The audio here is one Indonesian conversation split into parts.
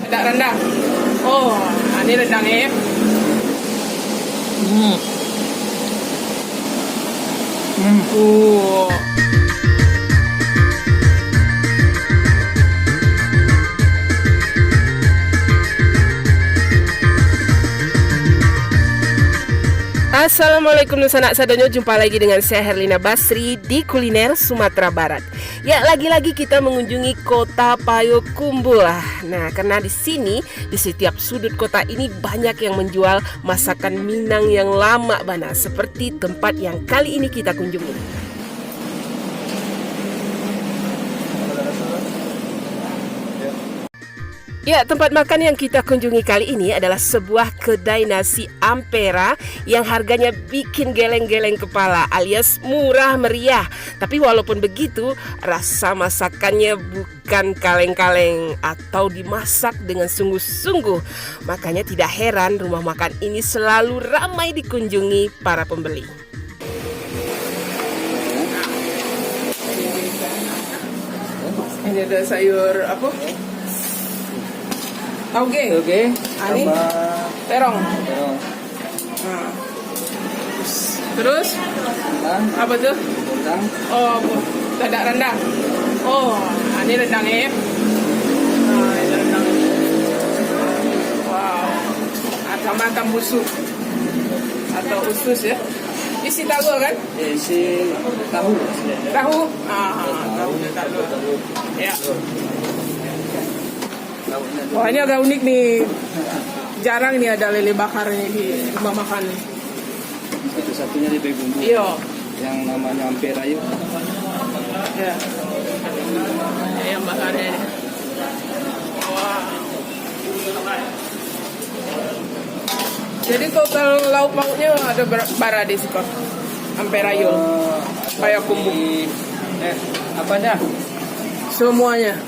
Ada rendang. Oh, ini rendangnya ya. Oh. Assalamualaikum sanak sadonyo, jumpa lagi dengan saya Herlina Basri di Kuliner Sumatera Barat. Ya, lagi-lagi kita mengunjungi kota Payakumbuh. Nah, karena di sini di setiap sudut kota ini banyak yang menjual masakan Minang yang lama bana, seperti tempat yang kali ini kita kunjungi. Ya, tempat makan yang kita kunjungi kali ini adalah sebuah kedai nasi Ampera yang harganya bikin geleng-geleng kepala alias murah meriah. Tapi walaupun begitu, rasa masakannya bukan kaleng-kaleng atau dimasak dengan sungguh-sungguh. Makanya tidak heran rumah makan ini selalu ramai dikunjungi para pembeli. Ini ada sayur apa? Oke. Ini terong. Nah. Terus apa tuh? Oh, dadak rendang. Oh, ini rendangnya ya. Nah, ini rendang. Wow. Sama tambusu atau usus ya. Isi tahu kan? Isi tahu. Tahu? Tahu. Ya. Wah, ini agak unik nih. Jarang nih ada lele bakar nih di rumah makan nih. Satu-satunya di Payakumbuh. Iya. Yang namanya Ampera yuk. Ya. Ayam bakarnya nih. Wah. Jadi total lauk pauknya ada berapa di sini? Ampera yuk. Payakumbuh. Apanya? Semuanya.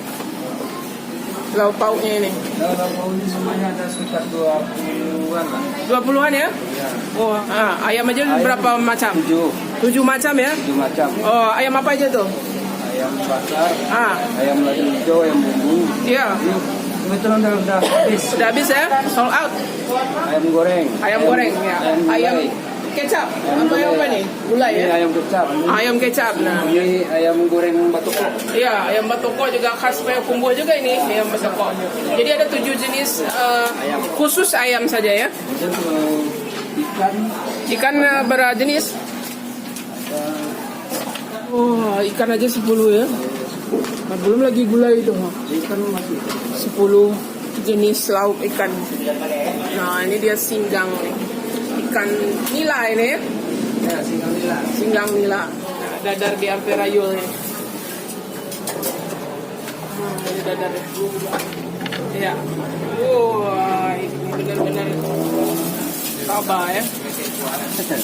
Lauk pauknya ini. Lauk pauknya semuanya ada sekitar 20-an lah. 20-an ya? Ya. Oh, ayam aja berapa macam? 7 macam ya? 7 macam. Oh, ayam apa aja tuh? Ayam bakar, ayam lada hijau, ayam bumbu. Iya. Kebetulan udah habis. Sudah habis ya? Sold out. Ayam goreng. Ayam goreng ya. Ayam kecap. Apa nih? Gulai Ini ya? ayam kecap. Ayam kecap. Nah, Ini ayam goreng batoko. iya, ayam batoko juga khas Payakumbuh juga ini, ayam batoko. Jadi ada 7 jenis Ayam. khusus ayam saja ya. Kemudian ikan. Ikan berapa jenis? Oh, ikan aja 10 ya. Nah, belum lagi gulai itu. Ikan masih 10 jenis lauk ikan. Nah, ini dia singgang nih. Ikan nila ini ya. ya singgang nila. Singgang nila. Nah, dadar di Ampera Yul nih. Ini dadar ya. Iya. Wah, ini benar-benar tambah ya.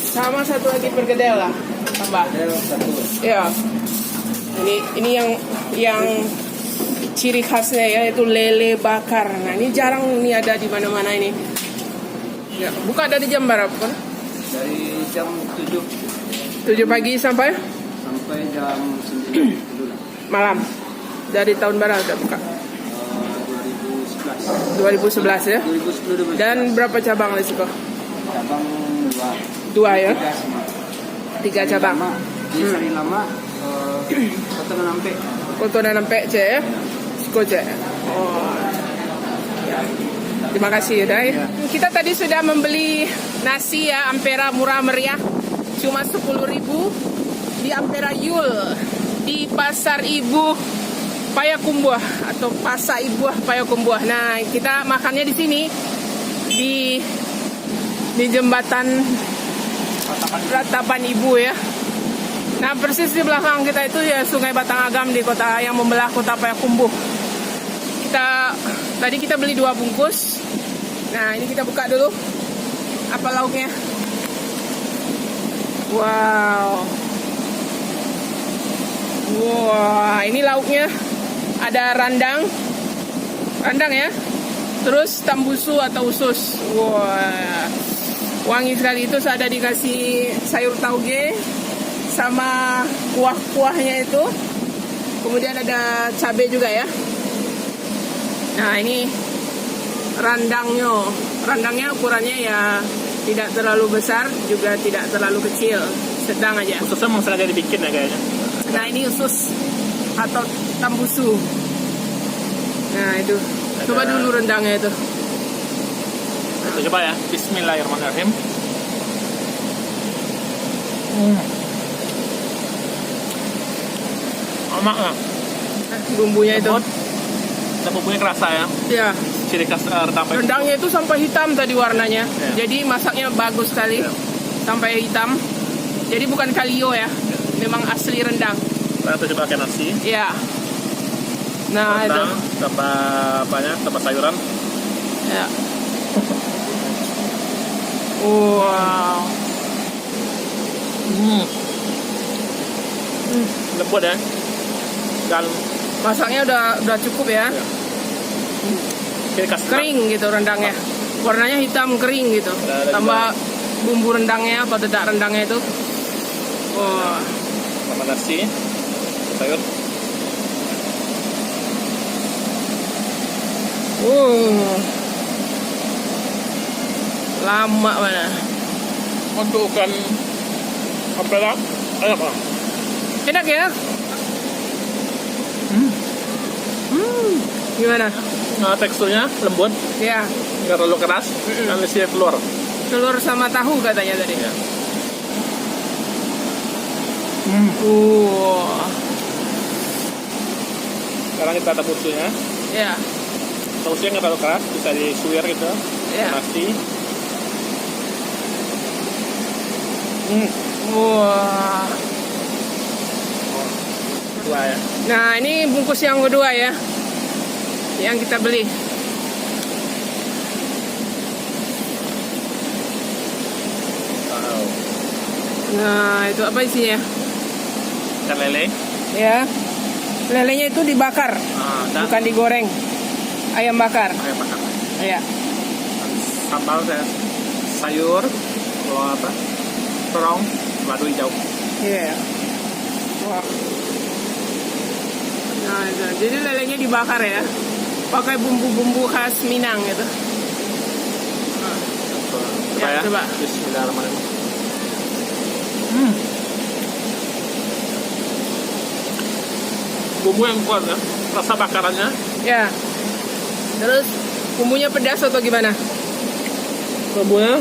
Sama satu lagi pergedel lah. Tambah. Satu. Iya. Ini yang ciri khasnya ya, itu lele bakar. Nah, ini jarang nih ada di mana-mana ini. Ya, buka dari jam berapa kan? Dari jam 7 pagi sampai jam 9 malam. Dari tahun berapa udah buka? 2011 ya. 2010. Dan berapa cabang Lesiko? Cabang 2. 2 ya. 3 Seri cabang. lama. Di seri lama Kota Nampe. Kota Nampe C ya. Siko C. Oh. Ya. Terima kasih ya, Dai. Ya. Kita tadi sudah membeli nasi ya, Ampera murah meriah. Cuma 10.000 di Ampera Yul di Pasar Ibu Payakumbuh atau Pasar Ibu Payakumbuh. Nah, kita makannya di sini di jembatan Ratapan Ibu ya. Nah, persis di belakang kita itu ya Sungai Batang Agam di kota yang membelah kota Payakumbuh. Tadi kita beli 2 bungkus. Nah, ini kita buka dulu. Apa lauknya? Wow. Wah, ini lauknya ada randang ya. Terus tambusu atau usus. Wah, wangi sekali. Itu ada dikasih sayur tauge sama kuah-kuahnya itu. Kemudian ada cabai juga ya. Nah, ini Randangnya ukurannya ya tidak terlalu besar, juga tidak terlalu kecil, sedang aja. Ususnya memang sengaja dibikin ya kayaknya. Nah ini usus atau tambusu. Nah itu, coba dulu rendangnya itu. Kita coba ya. Bismillahirrahmanirrahim. Enak ya. Bumbunya itu. Lembut. Dan bumbunya kerasa ya. Ya, Ciri khas rendang. rendangnya itu sampai hitam tadi warnanya. Ya. Jadi masaknya bagus sekali, Ya. sampai hitam. Jadi bukan kalio ya, memang asli rendang. Kita coba pakai nasi. Ya. Nah itu. Rendang tambah banyak, tambah sayuran. Ya. Wow. Lembut ya. Dan Masaknya udah cukup ya. ciri khas Kering gitu rendangnya. Warnanya hitam kering gitu. Ada Tambah bumbu rendangnya atau dedak rendangnya itu. Wah. sama nasi, sayur. Lama mana. Untuk ukuran ampera, enak lah. Enak ya? Gimana? Nah, teksturnya lembut, Ya, nggak terlalu keras, dan isinya telur. telur sama tahu katanya tadi. Ya. Sekarang kita tabusunya. Ya, Sausnya nggak terlalu keras, bisa disuir gitu. ya. Nasi. Wah. Dua ya. Nah, ini bungkus yang kedua ya. Yang kita beli. Wow. Nah, itu apa isinya? Ikan lele. Ya. Lelenya itu dibakar, Dan bukan digoreng. Ayam bakar. ayam bakar. Ya. Sambal sayur, kalau apa? Terong, ladu hijau. Iya. Wah. Nah, itu. Jadi lelenya dibakar ya. Pakai bumbu-bumbu khas Minang gitu. Coba Ya, ya. coba. Bismillahirrahmanirrahim. Bumbu yang kuat ya, rasa bakarannya. Ya. Terus bumbunya pedas atau gimana? Bumbunya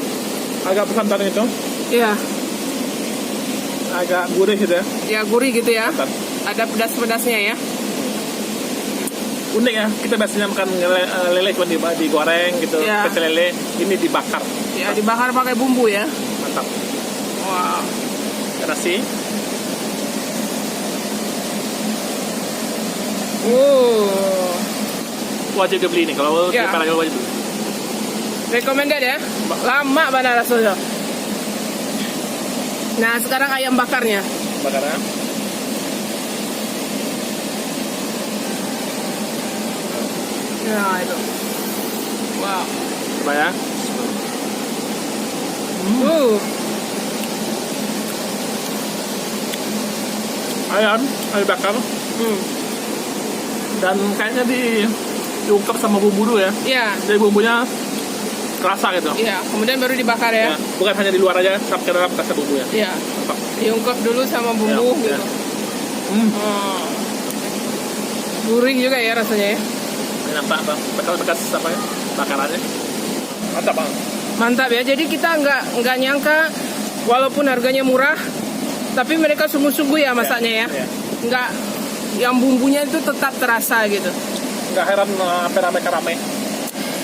agak santan itu, Iya. agak gurih gitu ya. Ya gurih gitu ya. Santan. Ada pedas-pedasnya ya. Unik ya, kita biasanya makan lele cuma digoreng gitu, Ya. pecel lele, ini dibakar. Ya dibakar pakai bumbu ya. Mantap. Wow. Nasi, wajib dibeli nih, kalau Ya. di Paragon wajib beli. Recommended ya. Lama mana rasanya. Nah sekarang ayam bakarnya. Bakarnya. Nah itu. Wow. Coba ya. Ayam bakar. Dan kayaknya diungkep sama bumbu dulu ya. Iya. Jadi bumbunya kerasa gitu. Iya. Kemudian baru dibakar ya. Ya, bukan hanya di luar aja, sampai ke dalam kerasa bumbunya. Iya. Mantap. Diungkep dulu sama bumbu Ya, gitu. ya. Gurih juga ya rasanya ya. Nampak apa? Bekas apa ya? Bakarannya. Mantap banget. Mantap ya. Jadi kita nggak nyangka walaupun harganya murah, tapi mereka sungguh-sungguh ya masaknya ya. Ya. Nggak, yang bumbunya itu tetap terasa gitu. Nggak heran sampai rame-rame.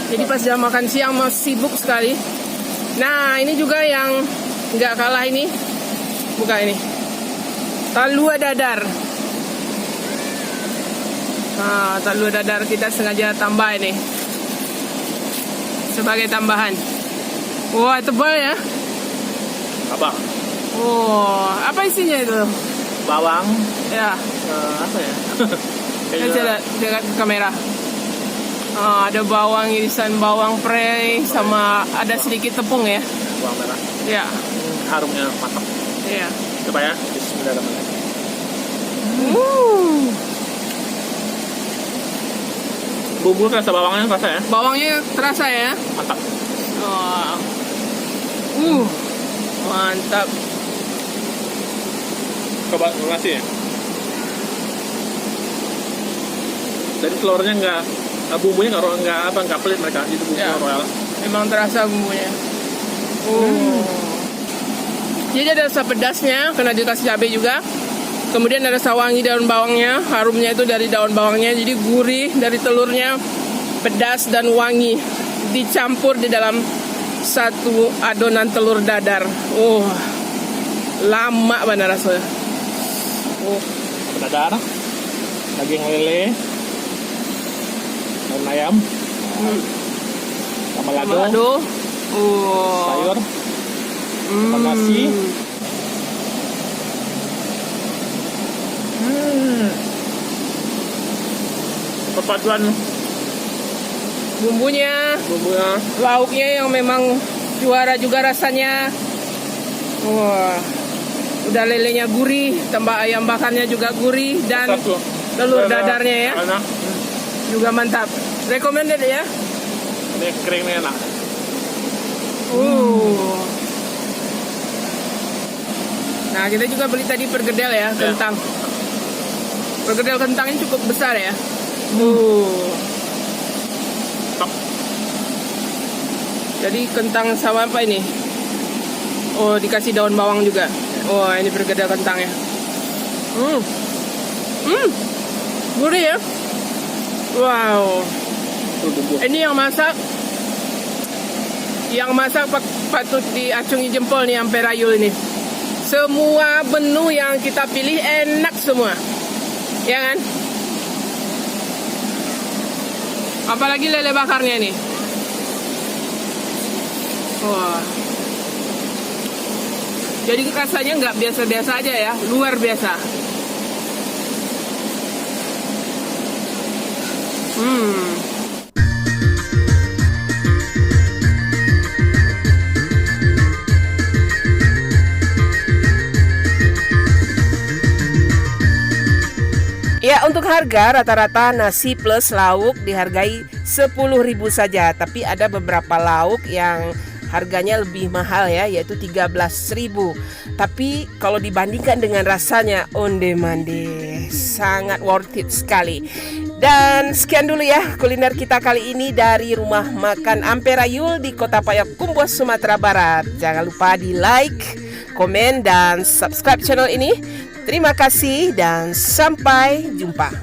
Jadi pas jam makan siang masih sibuk sekali. Nah ini juga yang nggak kalah ini. Buka ini. Talua dadar. Nah, talua dadar kita sengaja tambah ini. Sebagai tambahan. Wah tebal ya. Apa? Oh, apa isinya itu? Bawang. Ya, Apa ya? coba lihat dekat kamera. Ada bawang irisan bawang prei sama ada sedikit tepung ya. Bawang merah. Ya, Harumnya mantap. ya. Coba ya. Bismillahirrahmanirrahim. Bumbu rasa bawangnya rasa ya. Bawangnya terasa ya. Mantap. Wah. Mantap. Coba nasi ya. Jadi telurnya bumbunya nggak pelit mereka. Itu bumbu Ya. royal. Memang terasa bumbunya. Jadi ada rasa pedasnya, karena dikasih cabai juga. Kemudian ada rasa wangi daun bawangnya, harumnya itu dari daun bawangnya. Jadi gurih dari telurnya, pedas dan wangi dicampur di dalam satu adonan telur dadar. Lama banget rasanya. Dadar, daging lele, daun ayam, sama lado, sayur, sama nasi. Perpaduan Bumbunya, lauknya yang memang juara juga rasanya. Udah lelenya gurih, tambah ayam bakarnya juga gurih, dan telur dadarnya ya enak. juga mantap. Recommended ya. Ini keringnya enak. Nah, kita juga beli tadi pergedel ya, kentang. Pergedel kentangnya cukup besar ya. Jadi kentang sama apa ini? Dikasih daun bawang juga. Ini pergedel kentangnya. Gurih ya. Wow. Ini yang masak patut diacungi jempol nih Ampera Yul ini. Semua menu yang kita pilih enak semua. Ya kan? Apalagi lele bakarnya nih. Wah. Jadi rasanya nggak biasa-biasa aja ya, luar biasa. Ya, untuk harga rata-rata nasi plus lauk dihargai 10.000 saja. Tapi ada beberapa lauk yang harganya lebih mahal ya, yaitu 13.000. Tapi kalau dibandingkan dengan rasanya, onde-mande, sangat worth it sekali. Dan sekian dulu ya kuliner kita kali ini dari Rumah Makan Ampera Yul di Kota Payakumbuh, Sumatera Barat. Jangan lupa di like, komen, dan subscribe channel ini. Terima kasih dan sampai jumpa.